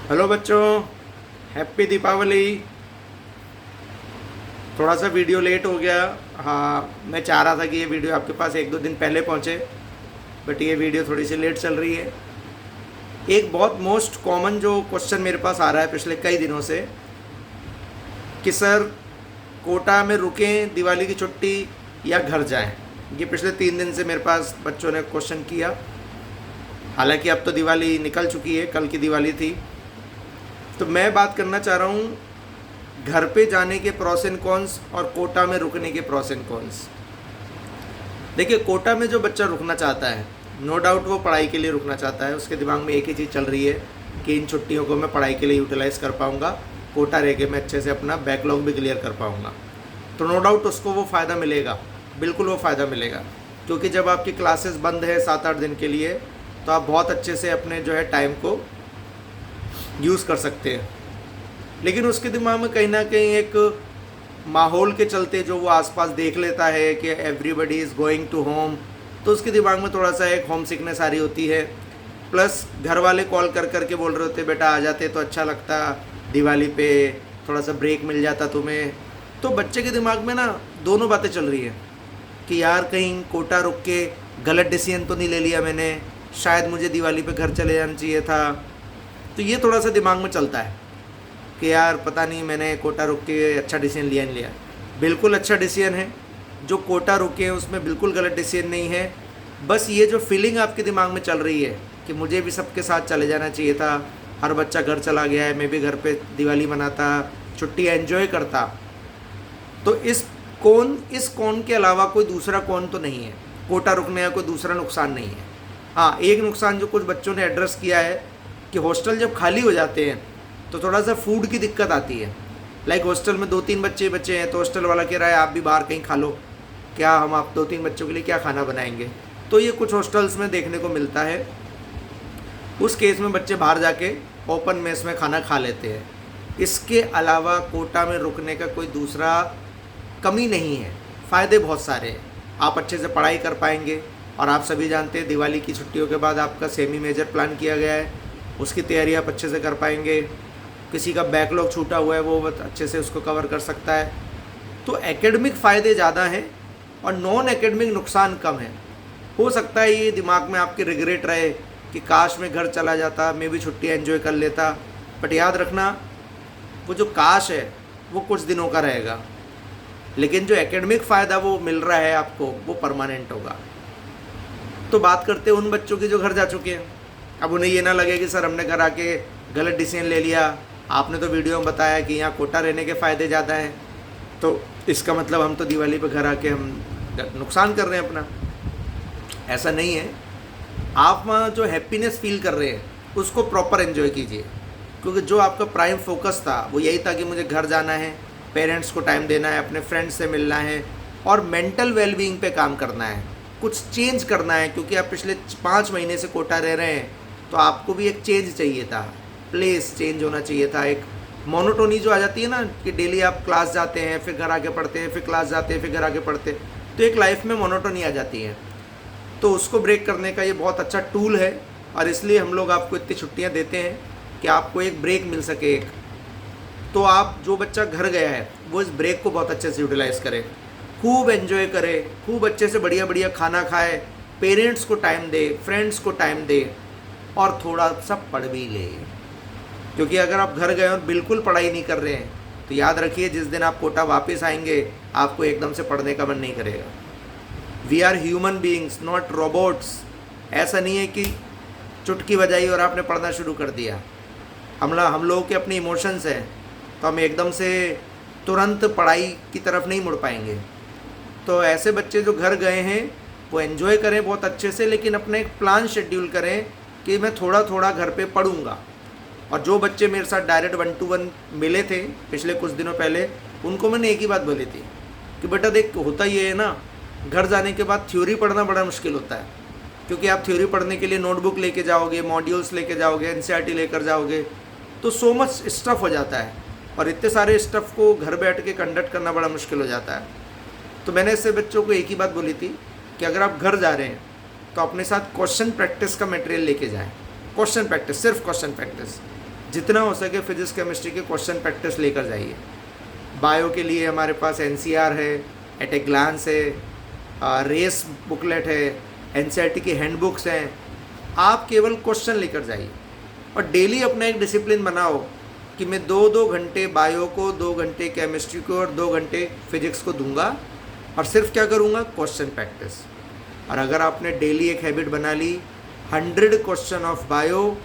Hello बच्चों, happy Deepawali. थोड़ा सा वीडियो लेट हो गया। हाँ, मैं चाह रहा था कि ये वीडियो आपके पास एक दो दिन पहले पहुँचे, बट ये वीडियो थोड़ी सी लेट चल रही है। एक बहुत मोस्ट कॉमन जो क्वेश्चन मेरे पास आ रहा है पिछले कई दिनों से कि सर, कोटा में रुकें दिवाली की छुट्टी या घर जाएं। ये पिछले 3 दिन से मेरे पास बच्चों ने क्वेश्चन किया। हालांकि अब तो दिवाली निकल चुकी है, कल की दिवाली थी। तो मैं बात करना चाह रहा हूँ घर पे जाने के प्रोस एंड कॉन्स और कोटा में रुकने के प्रोस एंड कॉन्स। देखिए, कोटा में जो बच्चा रुकना चाहता है, नो डाउट वो पढ़ाई के लिए रुकना चाहता है। उसके दिमाग में एक ही चीज़ चल रही है कि इन छुट्टियों को मैं पढ़ाई के लिए यूटिलाइज़ कर पाऊँगा, कोटा रह के मैं अच्छे से अपना बैकलॉग भी क्लियर कर पाऊँगा। तो नो डाउट उसको वो फ़ायदा मिलेगा, बिल्कुल वो फ़ायदा मिलेगा। क्योंकि जब आपकी क्लासेस बंद है 7-8 दिन के लिए, तो आप बहुत अच्छे से अपने जो है टाइम को यूज़ कर सकते हैं। लेकिन उसके दिमाग में कहीं ना कहीं एक माहौल के चलते जो वो आसपास देख लेता है कि everybody is going to home, तो उसके दिमाग में थोड़ा सा एक होम सिकनेस आ रही होती है। प्लस घर वाले कॉल कर कर के बोल रहे होते, बेटा आ जाते तो अच्छा लगता, दिवाली पे थोड़ा सा ब्रेक मिल जाता तुम्हें। तो बच्चे के दिमाग में ना दोनों बातें चल रही हैं कि यार कहीं कोटा रुक के गलत डिसीजन तो नहीं ले लिया मैंने, शायद मुझे दिवाली पे घर चले जाना चाहिए था। तो ये थोड़ा सा दिमाग में चलता है कि यार पता नहीं मैंने कोटा रुक के अच्छा डिसीजन लिया नहीं लिया। बिल्कुल अच्छा डिसीजन है। जो कोटा रुके हैं उसमें बिल्कुल गलत डिसीजन नहीं है। बस ये जो फीलिंग आपके दिमाग में चल रही है कि मुझे भी सबके साथ चले जाना चाहिए था, हर बच्चा घर चला गया है, मैं भी घर पे दिवाली मनाता, छुट्टी एंजॉय करता। तो इस कौन के अलावा कोई दूसरा कौन तो नहीं है। कोटा रुकने का कोई दूसरा नुकसान नहीं है। हाँ, एक नुकसान जो कुछ बच्चों ने एड्रेस किया है कि हॉस्टल जब खाली हो जाते हैं तो थोड़ा सा फूड की दिक्कत आती है। लाइक हॉस्टल में 2-3 बच्चे हैं तो हॉस्टल वाला कह रहा है आप भी बाहर कहीं खा लो, क्या हम आप 2-3 बच्चों के लिए क्या खाना बनाएंगे। तो ये कुछ हॉस्टल्स में देखने को मिलता है। उस केस में बच्चे बाहर जाके ओपन मेस में खाना खा लेते हैं। इसके अलावा कोटा में रुकने का कोई दूसरा कमी नहीं है। फ़ायदे बहुत सारे हैं। आप अच्छे से पढ़ाई कर पाएंगे, और आप सभी जानते हैं दिवाली की छुट्टियों के बाद आपका सेमी मेजर प्लान किया गया है, उसकी तैयारी आप अच्छे से कर पाएंगे। किसी का बैकलॉग छूटा हुआ है वो अच्छे से उसको कवर कर सकता है। तो एकेडमिक फ़ायदे ज़्यादा हैं और नॉन एकेडमिक नुकसान कम है। हो सकता है ये दिमाग में आपके रिग्रेट रहे कि काश मैं घर चला जाता, मैं भी छुट्टी एंजॉय कर लेता। बट याद रखना, वो जो काश है वो कुछ दिनों का रहेगा, लेकिन जो एकेडमिक फ़ायदा वो मिल रहा है आपको वो परमानेंट होगा। तो बात करते हैं उन बच्चों की जो घर जा चुके हैं। अब उन्हें ये ना लगे कि सर हमने घर आके गलत डिसीजन ले लिया, आपने तो वीडियो में बताया कि यहाँ कोटा रहने के फ़ायदे ज़्यादा हैं, तो इसका मतलब हम तो दिवाली पे घर आके हम नुकसान कर रहे हैं अपना। ऐसा नहीं है। आप वहाँ जो हैप्पीनेस फील कर रहे हैं उसको प्रॉपर एंजॉय कीजिए। क्योंकि जो आपका प्राइम फोकस था वो यही था कि मुझे घर जाना है, पेरेंट्स को टाइम देना है, अपने फ्रेंड्स से मिलना है और मेंटल वेलबींग पे काम करना है, कुछ चेंज करना है। क्योंकि आप पिछले 5 महीने से कोटा रह रहे हैं तो आपको भी एक चेंज चाहिए था, प्लेस चेंज होना चाहिए था। एक मोनोटोनी जो आ जाती है ना कि डेली आप क्लास जाते हैं, फिर घर आके पढ़ते हैं, फिर क्लास जाते हैं, फिर घर आके पढ़ते हैं, तो एक लाइफ में मोनोटोनी आ जाती है। तो उसको ब्रेक करने का ये बहुत अच्छा टूल है, और इसलिए हम लोग आपको इतनी छुट्टियाँ देते हैं कि आपको एक ब्रेक मिल सके। एक तो आप जो बच्चा घर गया है वो इस ब्रेक को बहुत अच्छे से यूटिलाइज़ करे, खूब एंजॉय करे, खूब अच्छे से बढ़िया बढ़िया खाना खाए, पेरेंट्स को टाइम दे, फ्रेंड्स को टाइम दे, और थोड़ा सा पढ़ भी ले। क्योंकि अगर आप घर गए और बिल्कुल पढ़ाई नहीं कर रहे हैं तो याद रखिए जिस दिन आप कोटा वापस आएंगे आपको एकदम से पढ़ने का मन नहीं करेगा। We are human beings, not robots. ऐसा नहीं है कि चुटकी बजाई और आपने पढ़ना शुरू कर दिया। हम लोगों के अपने इमोशंस हैं, तो हम एकदम से तुरंत पढ़ाई की तरफ नहीं मुड़ पाएंगे। तो ऐसे बच्चे जो घर गए हैं वो एंजॉय करें बहुत अच्छे से, लेकिन अपना एक प्लान शेड्यूल करें कि मैं थोड़ा थोड़ा घर पे पढ़ूंगा। और जो बच्चे मेरे साथ डायरेक्ट 1-to-1 मिले थे पिछले कुछ दिनों पहले, उनको मैंने एक ही बात बोली थी कि बेटा देख, होता ये है ना, घर जाने के बाद थ्योरी पढ़ना बड़ा मुश्किल होता है। क्योंकि आप थ्योरी पढ़ने के लिए नोटबुक लेके जाओगे, मॉड्यूल्स लेके जाओगे, एनसीईआरटी लेकर जाओगे, तो सो मच स्टफ़ हो जाता है, और इतने सारे स्टफ़ को घर बैठ के कंडक्ट करना बड़ा मुश्किल हो जाता है। तो मैंने इससे बच्चों को एक ही बात बोली थी कि अगर आप घर जा रहे हैं तो अपने साथ क्वेश्चन प्रैक्टिस का मटेरियल लेके जाएं। क्वेश्चन प्रैक्टिस, सिर्फ क्वेश्चन प्रैक्टिस। जितना हो सके फिजिक्स केमिस्ट्री के क्वेश्चन प्रैक्टिस लेकर जाइए। बायो के लिए हमारे पास NCR है, एट ए ग्लांस है, रेस बुकलेट है, NCERT की हैंडबुक्स हैं। आप केवल क्वेश्चन लेकर जाइए और डेली अपना एक डिसिप्लिन बनाओ कि मैं 2-2 घंटे बायो को, 2 घंटे केमिस्ट्री को और 2 घंटे फिजिक्स को दूंगा और सिर्फ क्या करूंगा, क्वेश्चन प्रैक्टिस। और अगर आपने डेली एक हैबिट बना ली, 100 question of bio,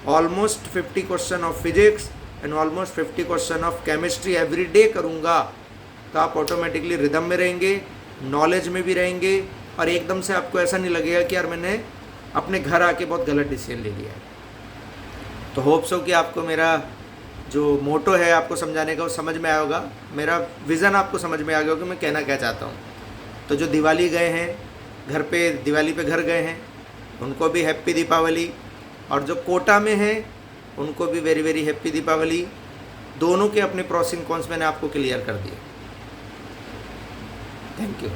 almost 50 question of physics and almost 50 question of chemistry every day करूँगा, तो आप ऑटोमेटिकली रिदम में रहेंगे, नॉलेज में भी रहेंगे और एकदम से आपको ऐसा नहीं लगेगा कि यार मैंने अपने घर आके बहुत गलत डिसीजन ले लिया है। तो होप सो कि आपको मेरा जो मोटो है आपको समझाने का वो समझ में आया होगा, मेरा विज़न आपको समझ में आ गया होगा कि मैं कहना क्या चाहता हूँ। तो जो दिवाली गए हैं घर पे, दिवाली पे घर गए हैं, उनको भी हैप्पी दीपावली, और जो कोटा में हैं उनको भी वेरी वेरी हैप्पी दीपावली। दोनों के अपने प्रोस एंड कॉन्स मैंने आपको क्लियर कर दिए। Thank you.